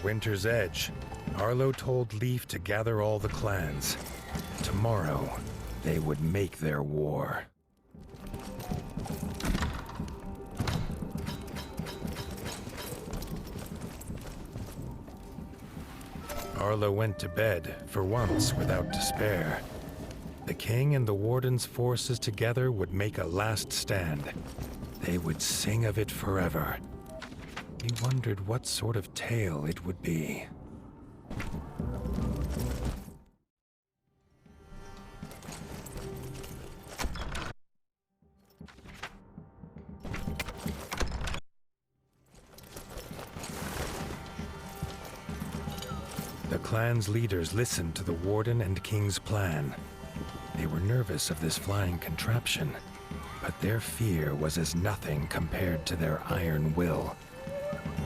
Winter's Edge, Arlo told Leaf to gather all the clans. Tomorrow, they would make their war. Arlo went to bed, for once without despair. The king and the warden's forces together would make a last stand. They would sing of it forever. He wondered what sort of tale it would be. The clan's leaders listened to the warden and king's plan. They were nervous of this flying contraption, but their fear was as nothing compared to their iron will.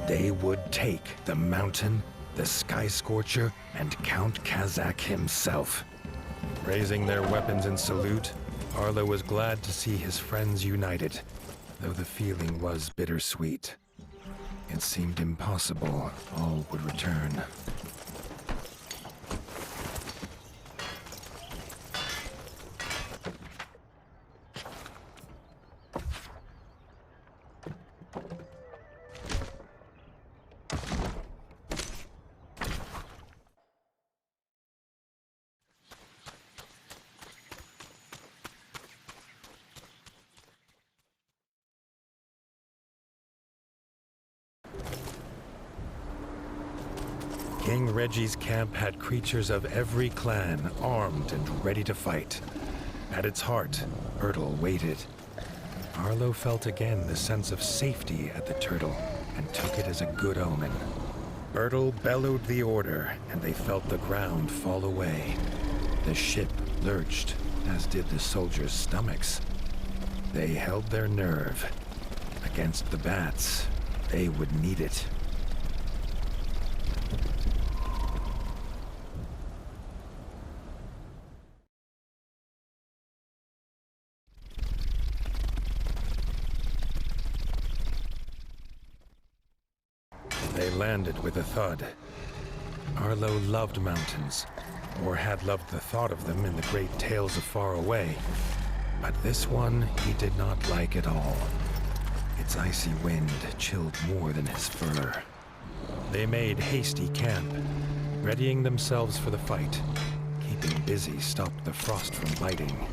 They would take the mountain, the Sky Scorcher, and Count Kazakh himself. Raising their weapons in salute, Arlo was glad to see his friends united, though the feeling was bittersweet. It seemed impossible all would return. King Reggie's camp had creatures of every clan, armed and ready to fight. At its heart, Ertl waited. Arlo felt again the sense of safety at the turtle, and took it as a good omen. Ertl bellowed the order, and they felt the ground fall away. The ship lurched, as did the soldiers' stomachs. They held their nerve. Against the bats, they would need it. They landed with a thud. Arlo loved mountains, or had loved the thought of them in the great tales of far away. But this one he did not like at all. Its icy wind chilled more than his fur. They made hasty camp, readying themselves for the fight. Keeping busy stopped the frost from biting.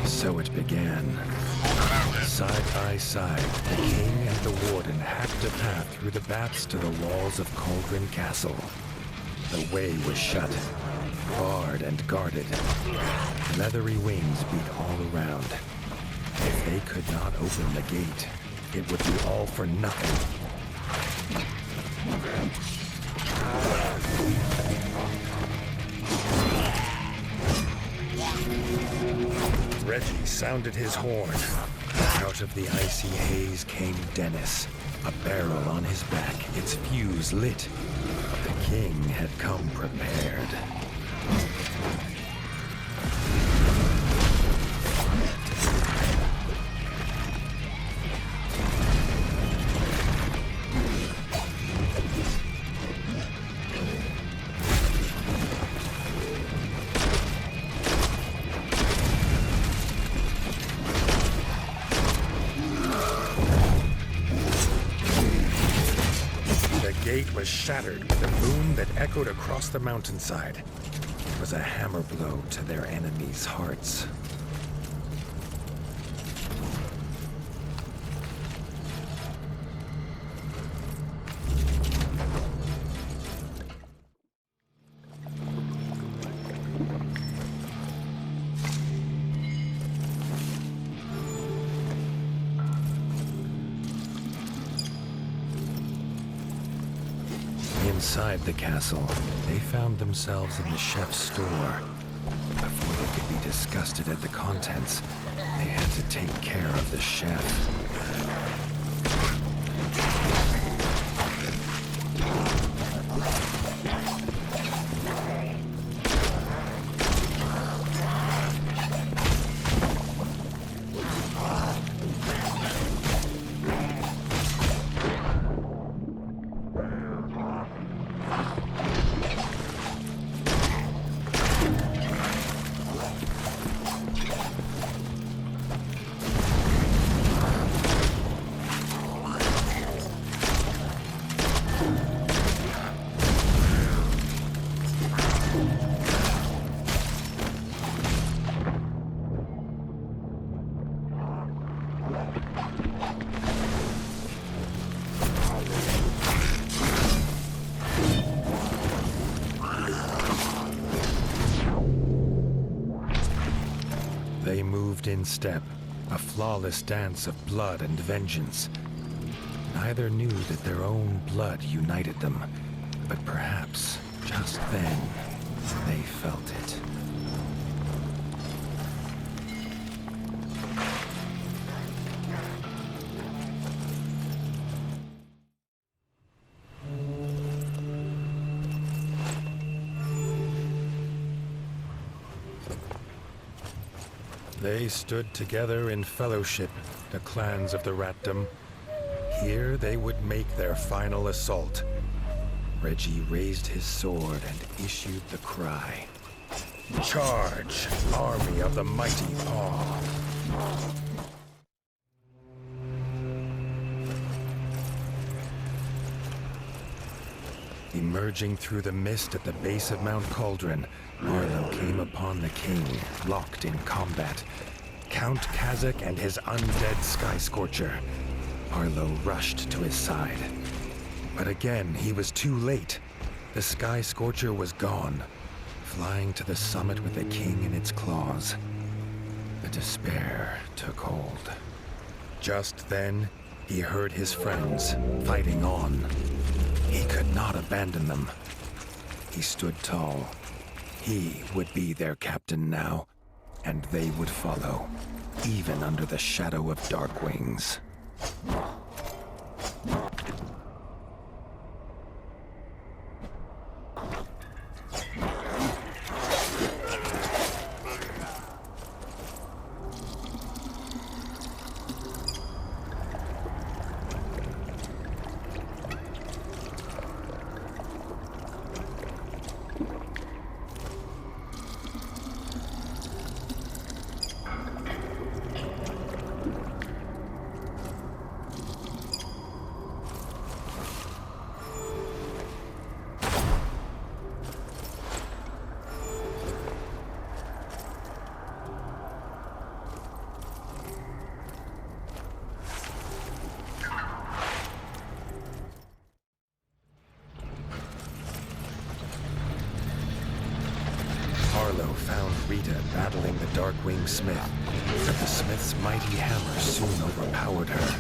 So it began. Side by side, the king and the warden hacked a path through the baths to the walls of Cauldron Castle. The way was shut, barred and guarded. Leathery wings beat all around. If they could not open the gate, it would be all for nothing. Reggie sounded his horn. Out of the icy haze came Dennis, a barrel on his back, its fuse lit. The king had come prepared. The gate was shattered with a boom that echoed across the mountainside. It was a hammer blow to their enemies' hearts. Inside the castle, they found themselves in the chef's store. Before they could be disgusted at the contents, they had to take care of the chef. They moved in step, a flawless dance of blood and vengeance. Neither knew that their own blood united them, but perhaps, just then, they felt it. They stood together in fellowship, the clans of the Ratdom. Here they would make their final assault. Reggie raised his sword and issued the cry. Charge, army of the mighty Paw! Emerging through the mist at the base of Mount Cauldron, Arlo came upon the king, locked in combat. Count Kazakh and his undead Sky Scorcher. Arlo rushed to his side. But again, he was too late. The Sky Scorcher was gone, flying to the summit with the king in its claws. The despair took hold. Just then, he heard his friends fighting on. He could not abandon them. He stood tall, He would be their captain now, and they would follow, even under the shadow of dark wings. Arlo found Rita battling the Darkwing Smith, but the Smith's mighty hammer soon overpowered her.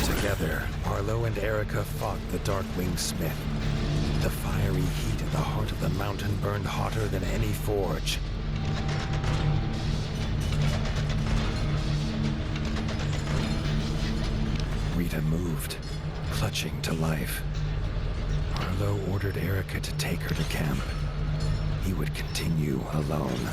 Together, Arlo and Erica fought the Darkwing Smith. The fiery heat at the heart of the mountain burned hotter than any forge. Rita moved, clutching to life. Arlo ordered Erica to take her to camp. He would continue alone.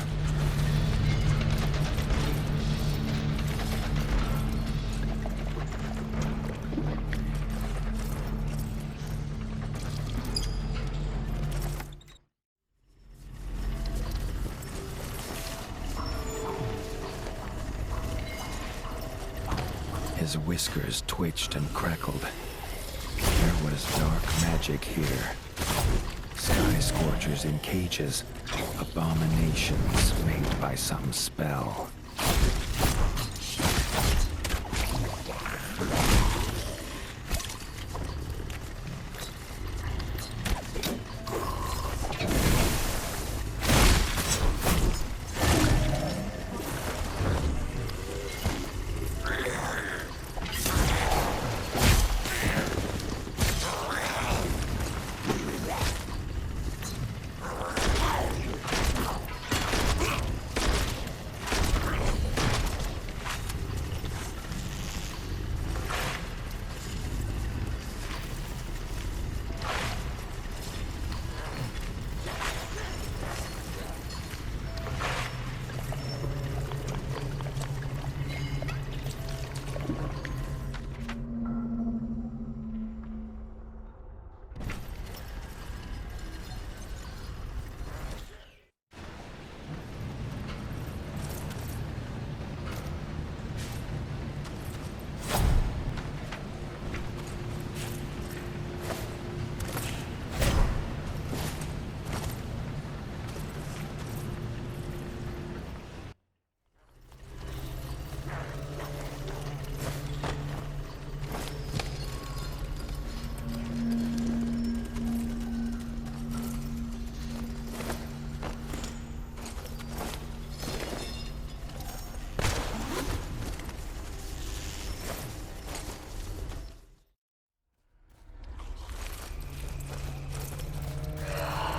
His whiskers twitched and crackled. There was dark magic here. Sky scorchers in cages, abominations made by some spell.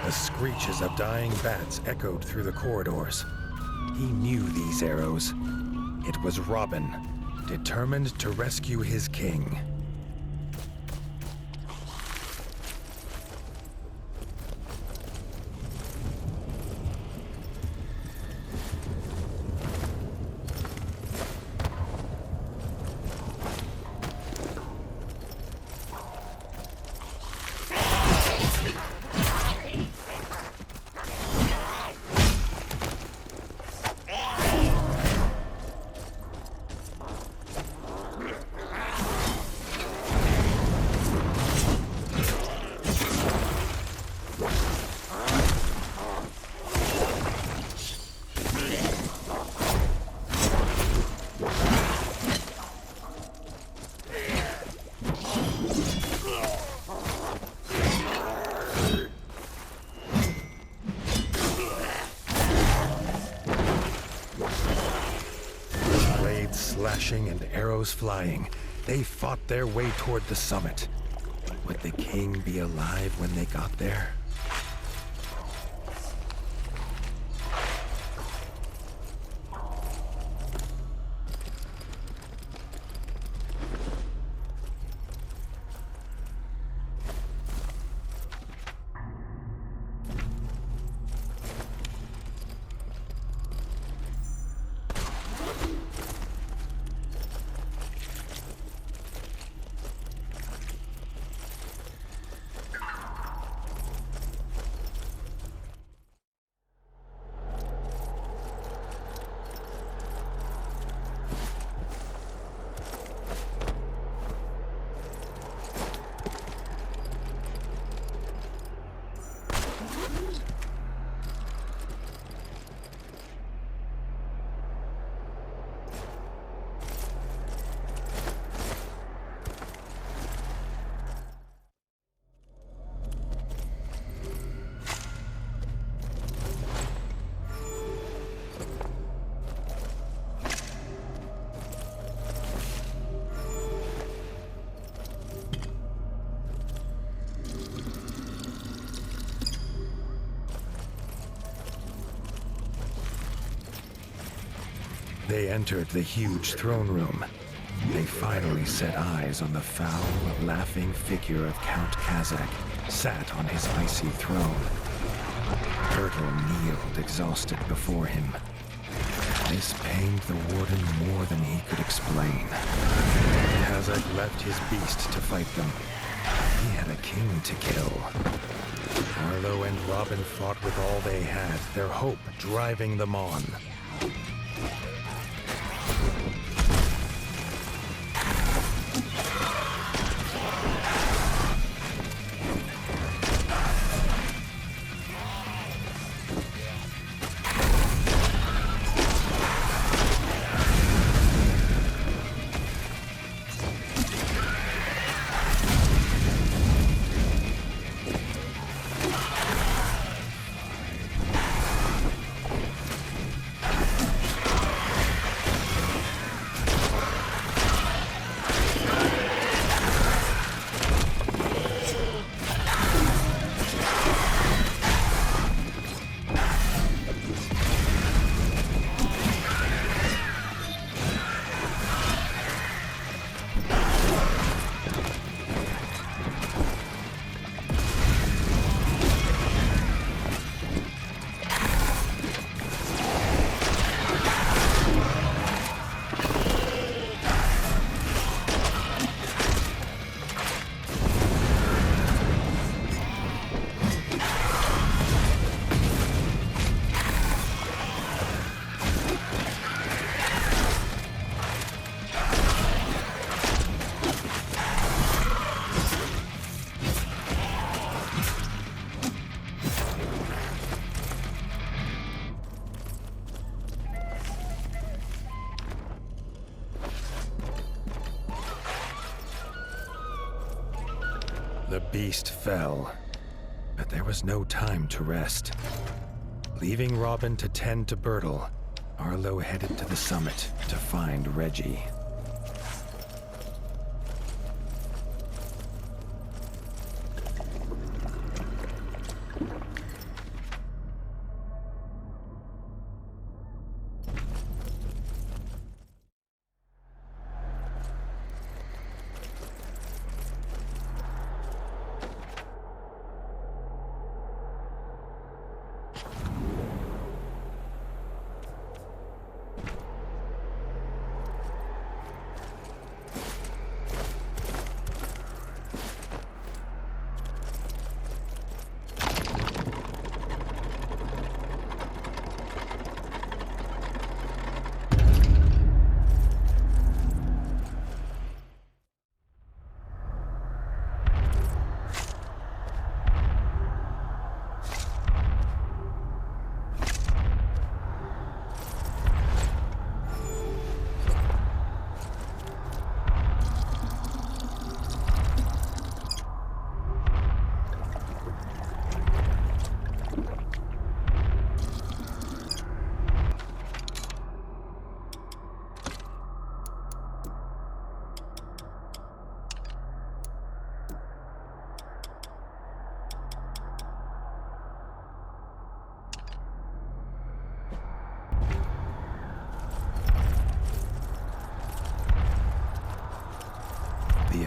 The screeches of dying bats echoed through the corridors. He knew these arrows. It was Robin, determined to rescue his king. Slashing and arrows flying, they fought their way toward the summit. Would the king be alive when they got there? They entered the huge throne room. They finally set eyes on the foul, laughing figure of Count Kazak, sat on his icy throne. Turtle kneeled exhausted before him. This pained the warden more than he could explain. Kazak left his beast to fight them. He had a king to kill. Arlo and Robin fought with all they had, their hope driving them on. The beast fell, but there was no time to rest. Leaving Robin to tend to Bertle, Arlo headed to the summit to find Reggie.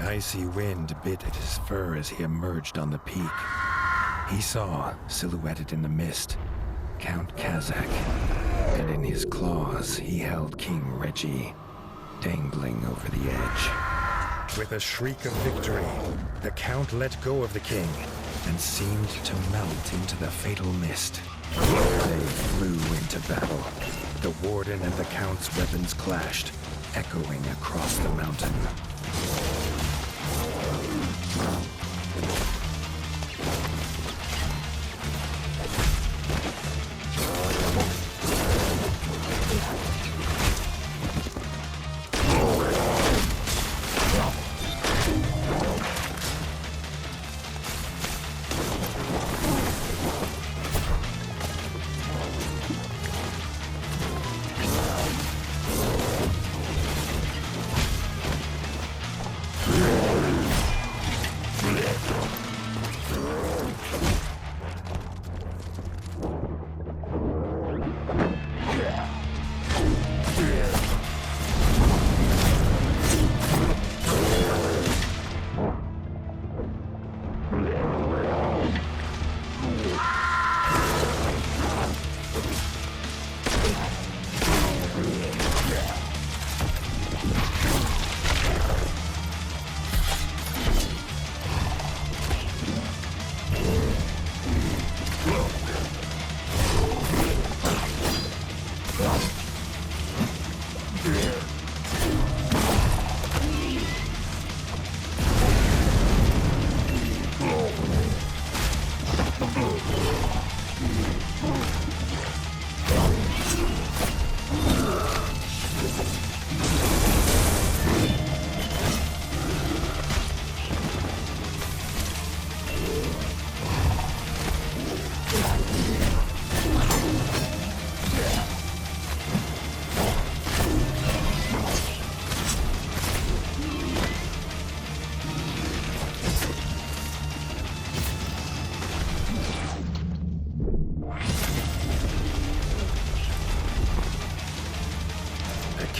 icy wind bit at his fur as he emerged on the peak. He saw, silhouetted in the mist, Count Kazakh, and in his claws he held King Reggie, dangling over the edge. With a shriek of victory, the Count let go of the king and seemed to melt into the fatal mist. They flew into battle. The warden and the Count's weapons clashed, echoing across the mountain.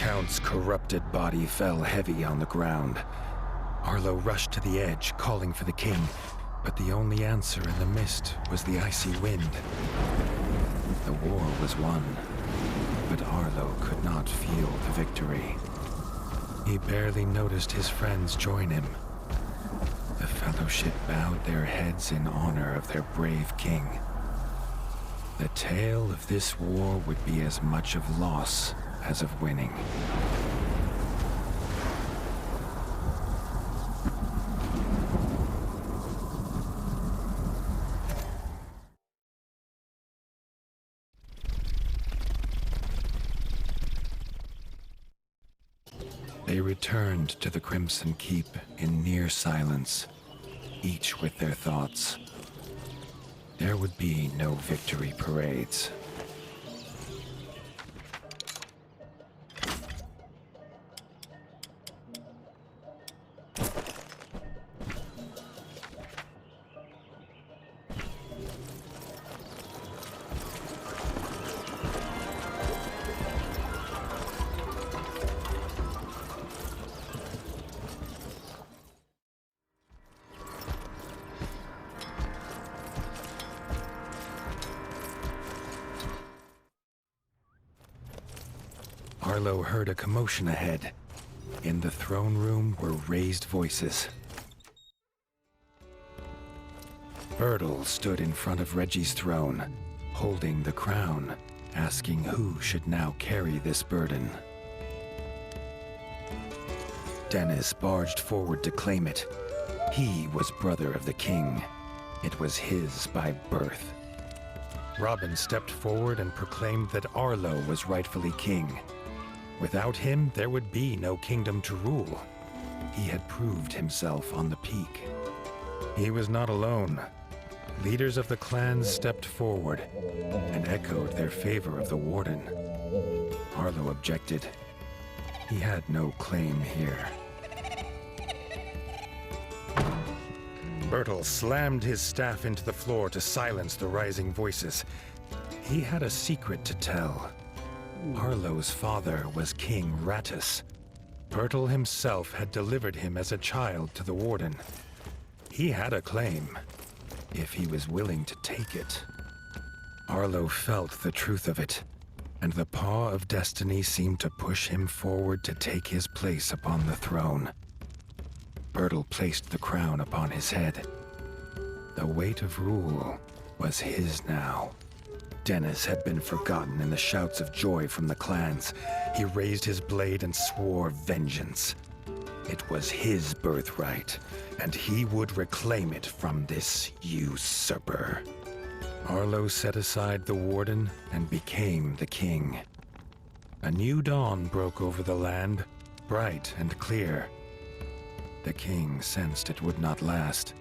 Count's corrupted body fell heavy on the ground. Arlo rushed to the edge, calling for the king, but the only answer in the mist was the icy wind. The war was won, but Arlo could not feel the victory. He barely noticed his friends join him. The Fellowship bowed their heads in honor of their brave king. The tale of this war would be as much of loss as of winning. They returned to the Crimson Keep in near silence, each with their thoughts. There would be no victory parades. Arlo heard a commotion ahead. In the throne room were raised voices. Bertel stood in front of Reggie's throne, holding the crown, asking who should now carry this burden. Dennis barged forward to claim it. He was brother of the king. It was his by birth. Robin stepped forward and proclaimed that Arlo was rightfully king. Without him, there would be no kingdom to rule. He had proved himself on the peak. He was not alone. Leaders of the clans stepped forward and echoed their favor of the warden. Arlo objected. He had no claim here. Bertel slammed his staff into the floor to silence the rising voices. He had a secret to tell. Arlo's father was King Rattus. Bertel himself had delivered him as a child to the Warden. He had a claim, if he was willing to take it. Arlo felt the truth of it, and the paw of destiny seemed to push him forward to take his place upon the throne. Bertel placed the crown upon his head. The weight of rule was his now. Dennis had been forgotten in the shouts of joy from the clans. He raised his blade and swore vengeance. It was his birthright, and he would reclaim it from this usurper. Arlo set aside the Warden and became the king. A new dawn broke over the land, bright and clear. The king sensed it would not last.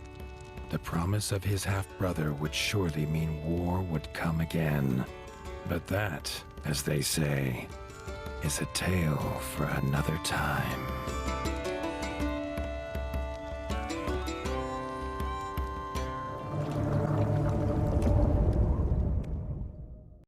The promise of his half-brother would surely mean war would come again. But that, as they say, is a tale for another time.